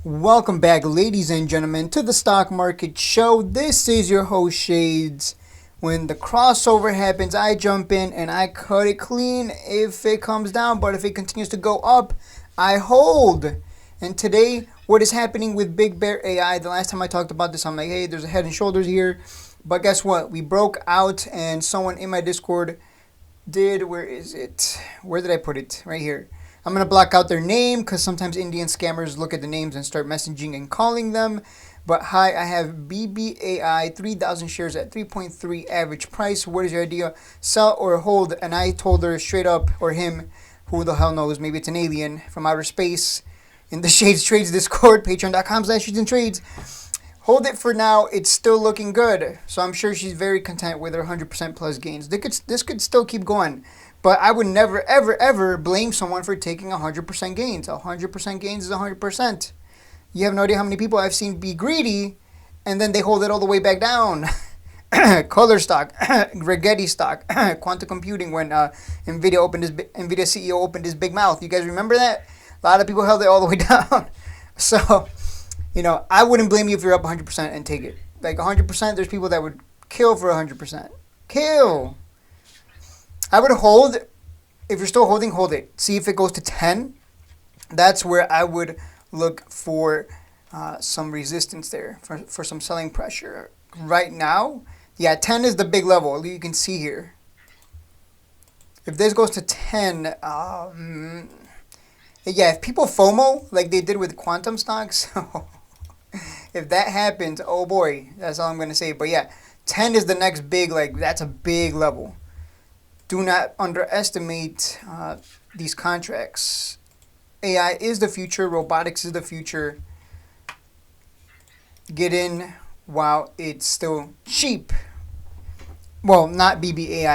Welcome back, ladies and gentlemen, to the Stock Market Show. This is your host, Shades. When the crossover happens, I jump in and I cut it clean if it comes down, but if it continues to go up, I hold. And today, what is happening with BBAI? The last time I talked about this, I'm like, hey, there's a head and shoulders here. But guess what? We broke out, and someone in my Discord did. Where is it? Where did I put it? Right here. I'm going to block out their name because sometimes Indian scammers look at the names and start messaging and calling them. But hi, I have BBAI, 3,000 shares at 3.3 average price. What is your idea? Sell or hold? And I told her straight up, or him, who the hell knows, maybe it's an alien from outer space, in the Shades Trades Discord, patreon.com/ShadesandTrades. Hold it for now. It's still looking good. So I'm sure she's very content with her 100% plus gains. This could still keep going. But I would never, ever, ever blame someone for taking 100% gains. 100% gains is 100%. You have no idea how many people I've seen be greedy, and then they hold it all the way back down. Color stock, Rigetti stock, quantum computing when NVIDIA CEO opened his big mouth. You guys remember that? A lot of people held it all the way down. So, I wouldn't blame you if you're up 100% and take it. Like 100%, there's people that would kill for 100%. Kill. I would hold. If you're still holding, hold it. See if it goes to 10. That's where I would look for some resistance there, for some selling pressure. Right now, yeah, 10 is the big level. You can see here. If this goes to 10, yeah, if people FOMO like they did with quantum stocks, if that happens, oh boy, that's all I'm going to say. But yeah, 10 is the next big, that's a big level. Do not underestimate these contracts. AI is the future. Robotics is the future. Get in while it's still cheap. Well, not BBAI.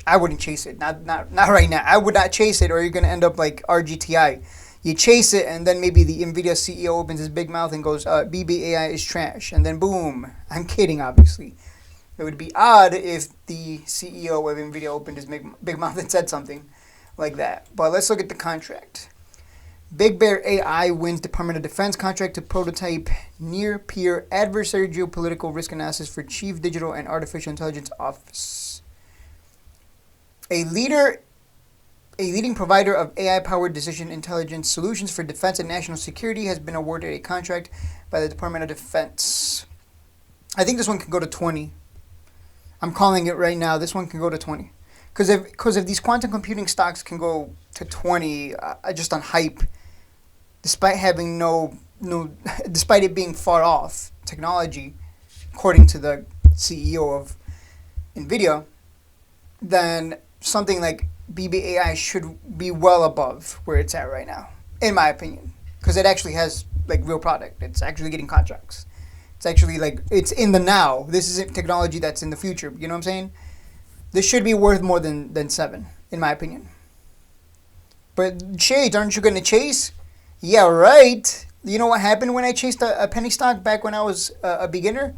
I wouldn't chase it. Not right now. I would not chase it, or you're gonna end up like RGTI. You chase it, and then maybe the NVIDIA CEO opens his big mouth and goes, BBAI is trash. And then boom. I'm kidding, obviously. It would be odd if the CEO of NVIDIA opened his big mouth and said something like that. But let's look at the contract. BBAI wins Department of Defense contract to prototype near-peer adversary geopolitical risk analysis for Chief Digital and Artificial Intelligence Office. A leading provider of AI-powered decision intelligence solutions for defense and national security has been awarded a contract by the Department of Defense. I think this one can go to 20. I'm calling it right now. This one can go to 20. Because if these quantum computing stocks can go to 20 just on hype, despite having despite it being far off technology, according to the CEO of NVIDIA, then something like BBAI should be well above where it's at right now, in my opinion. Because it actually has real product. It's actually getting contracts. It's actually it's in the now. This isn't technology that's in the future. You know what I'm saying? This should be worth more than 7, in my opinion. But Shades, aren't you going to chase? Yeah, right. You know what happened when I chased a penny stock back when I was a beginner?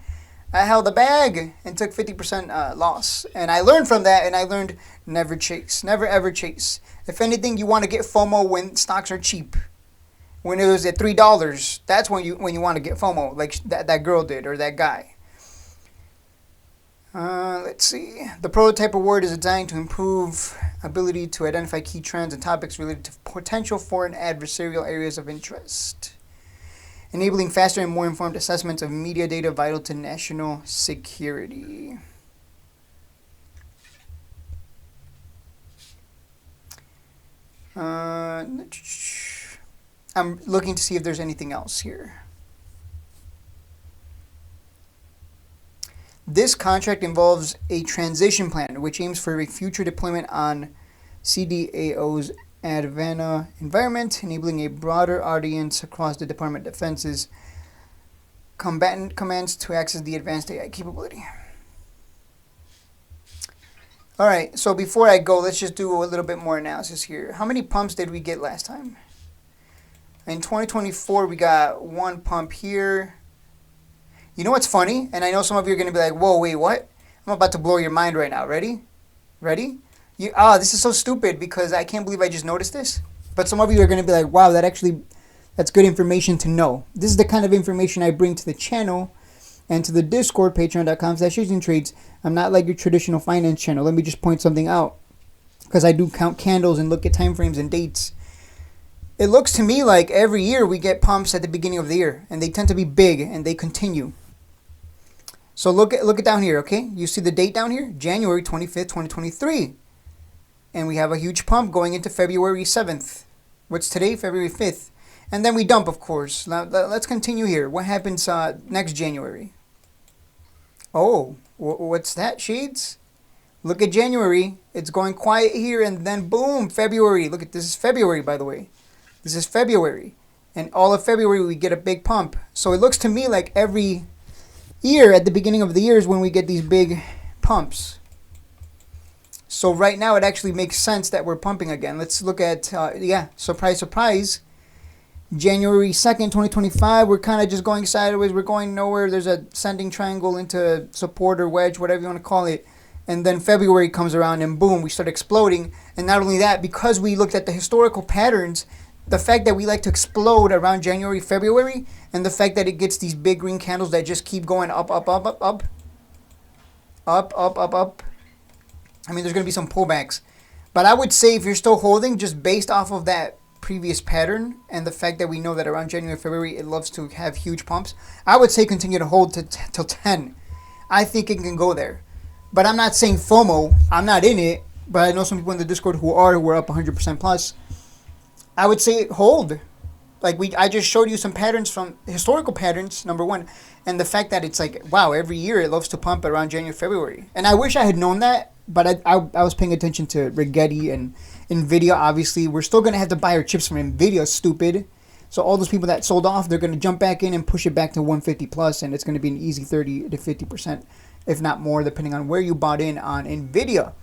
I held a bag and took 50% loss. And I learned from that, and I learned never chase. Never, ever chase. If anything, you want to get FOMO when stocks are cheap. When it was at $3, that's when you want to get FOMO, like that girl did, or that guy. Let's see. The prototype award is designed to improve ability to identify key trends and topics related to potential foreign adversarial areas of interest, enabling faster and more informed assessments of media data vital to national security. I'm looking to see if there's anything else here. This contract involves a transition plan, which aims for a future deployment on CDAO's Advana environment, enabling a broader audience across the Department of Defense's combatant commands to access the advanced AI capability. All right, so before I go, let's just do a little bit more analysis here. How many pumps did we get last time? In 2024, we got 1 pump here. You know what's funny? And I know some of you are going to be like, whoa, wait, what? I'm about to blow your mind right now. Ready? This is so stupid because I can't believe I just noticed this. But some of you are going to be like, wow, that That's good information to know. This is the kind of information I bring to the channel and to the Discord, patreon.com/shadesandtrades. I'm not like your traditional finance channel. Let me just point something out, because I do count candles and look at time frames and dates. It looks to me like every year we get pumps at the beginning of the year, and they tend to be big and they continue. So look at down here, okay? You see the date down here? January 25th, 2023. And we have a huge pump going into February 7th. What's today? February 5th. And then we dump, of course. Now, let's continue here. What happens next January? Oh, what's that, Shades? Look at January. It's going quiet here, and then boom, February. Look at this. Is February, by the way. This is February. And all of February, we get a big pump. So it looks to me like every year at the beginning of the year is when we get these big pumps. So right now, it actually makes sense that we're pumping again. Let's look at, surprise, surprise. January 2nd, 2025, we're kind of just going sideways. We're going nowhere. There's a ascending triangle into support or wedge, whatever you want to call it. And then February comes around and boom, we start exploding. And not only that, because we looked at the historical patterns, the fact that we like to explode around January, February, and the fact that it gets these big green candles that just keep going up, up, up, up, up, up, up, up, up. I mean, there's going to be some pullbacks. But I would say if you're still holding, just based off of that previous pattern and the fact that we know that around January, February, it loves to have huge pumps, I would say continue to hold till 10. I think it can go there. But I'm not saying FOMO. I'm not in it. But I know some people in the Discord who are up 100% plus. I would say hold. I just showed you some patterns from historical patterns, number one. And the fact that it's like, wow, every year it loves to pump around January, February. And I wish I had known that. But I was paying attention to Rigetti and NVIDIA, obviously. We're still going to have to buy our chips from NVIDIA, stupid. So all those people that sold off, they're going to jump back in and push it back to 150 plus. And it's going to be an easy 30 to 50%, if not more, depending on where you bought in on NVIDIA.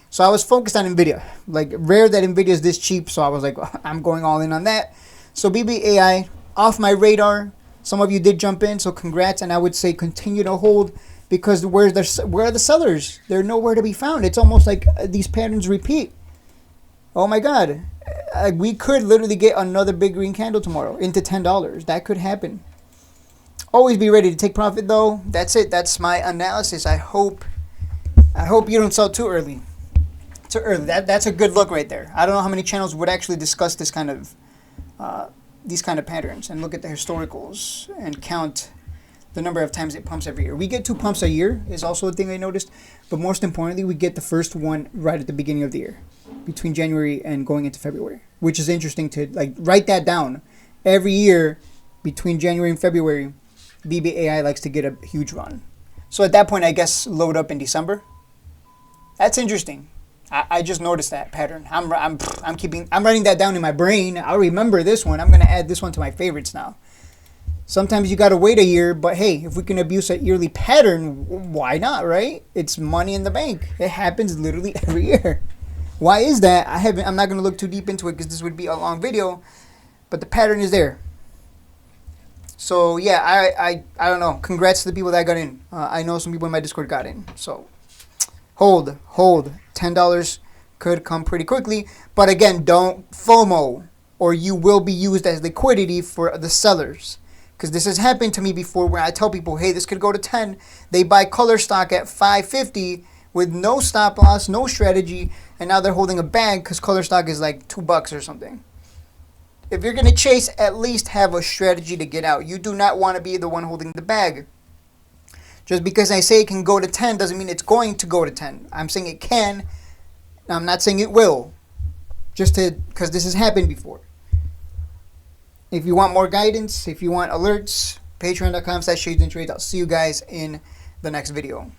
So I was focused on NVIDIA. Like, rare that NVIDIA is this cheap. So I was like, I'm going all in on that. So BBAI, off my radar. Some of you did jump in, so congrats. And I would say continue to hold. Because where are the sellers? They're nowhere to be found. It's almost like these patterns repeat. Oh my God. We could literally get another big green candle tomorrow into $10. That could happen. Always be ready to take profit though. That's it. That's my analysis. I hope you don't sell too early. Too early. That's a good look right there. I don't know how many channels would actually discuss this kind of these kind of patterns and look at the historicals and count the number of times it pumps every year. We get 2 pumps a year is also a thing I noticed. But most importantly, we get the first one right at the beginning of the year, between January and going into February, which is interesting to write that down. Every year between January and February, BBAI likes to get a huge run. So at that point, I guess load up in December. That's interesting. I just noticed that pattern. I'm writing that down in my brain. I'll remember this one. I'm going to add this one to my favorites now. Sometimes you got to wait a year, but hey, if we can abuse a yearly pattern, why not, right? It's money in the bank. It happens literally every year. Why is that? I'm not going to look too deep into it because this would be a long video, but the pattern is there. So yeah, I don't know. Congrats to the people that got in. I know some people in my Discord got in. So hold. $10 could come pretty quickly, but again, don't FOMO, or you will be used as liquidity for the sellers. Because this has happened to me before where I tell people, hey, this could go to 10. They buy color stock at 550 with no stop loss, no strategy, and now they're holding a bag because color stock is like $2 or something. If you're going to chase, at least have a strategy to get out. You do not want to be the one holding the bag. Just because I say it can go to 10 doesn't mean it's going to go to 10. I'm saying it can. I'm not saying it will. Because this has happened before. If you want more guidance, if you want alerts, patreon.com/shadesandtrades. I'll see you guys in the next video.